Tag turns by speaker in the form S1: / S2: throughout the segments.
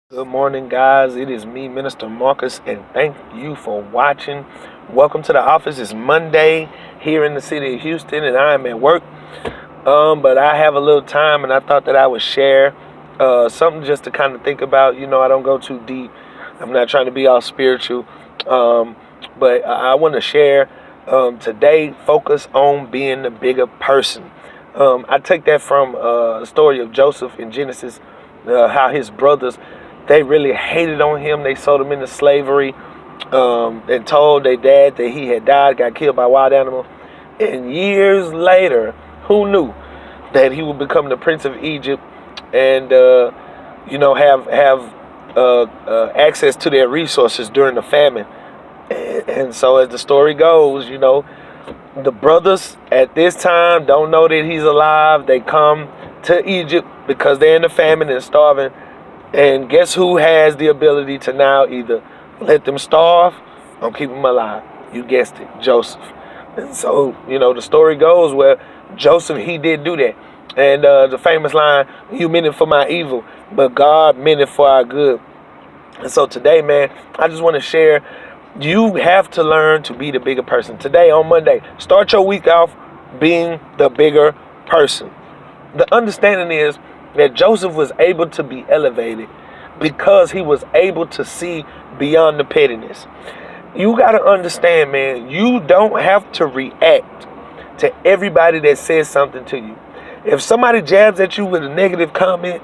S1: Good morning, guys. It is me, Minister Marcus, and thank you for watching. Welcome to the office. It's Monday here in the city of Houston, and I am at work. But I have a little time, and I thought that I would share something just to kind of think about. I don't go too deep. I'm not trying to be all spiritual, but I want to share today. Focus on being the bigger person. I take that from the story of Joseph in Genesis, how his brothers they really hated on him. They sold him into slavery and told their dad that he had died, got killed by a wild animal. And years later, who knew that he would become the Prince of Egypt and have access to their resources during the famine. And so as the story goes, the brothers at this time don't know that he's alive. They come to Egypt because they're in the famine and starving. And guess who has the ability to now either let them starve or keep them alive? You guessed it, Joseph. And so, the story goes where Joseph, he did do that. And the famous line, you meant it for my evil, but God meant it for our good. And so today, man, I just want to share, you have to learn to be the bigger person. Today, on Monday, start your week off being the bigger person. The understanding is that Joseph was able to be elevated because he was able to see beyond the pettiness. You got to understand, man, you don't have to react to everybody that says something to you. If somebody jabs at you with a negative comment,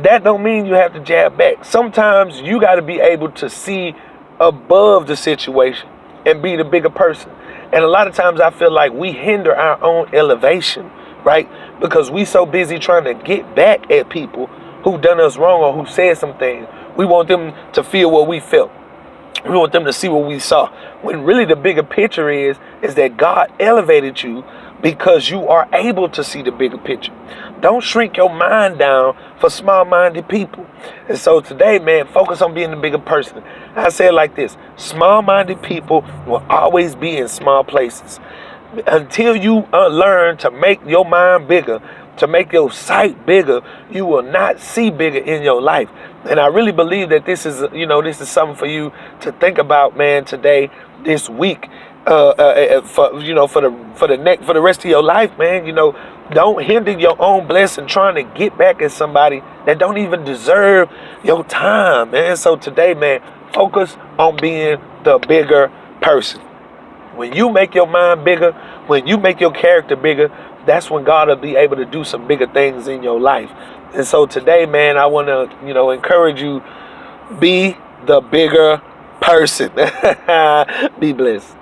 S1: that don't mean you have to jab back. Sometimes you got to be able to see above the situation and be the bigger person. And a lot of times I feel like we hinder our own elevation, right? Because we so busy trying to get back at people who done us wrong or who said some things. We want them to feel what we felt. We want them to see what we saw. When really the bigger picture is that God elevated you because you are able to see the bigger picture. Don't shrink your mind down for small-minded people. And so today, man, focus on being the bigger person. I say it like this: small-minded people will always be in small places. Until you learn to make your mind bigger, to make your sight bigger, you will not see bigger in your life. And I really believe that this is something for you to think about, man, today, this week, for the rest of your life, man. Don't hinder your own blessing trying to get back at somebody that don't even deserve your time, man. So today, man, focus on being the bigger person. When you make your mind bigger, when you make your character bigger, that's when God will be able to do some bigger things in your life. And so today, man, I want to, encourage you, be the bigger person. Be blessed.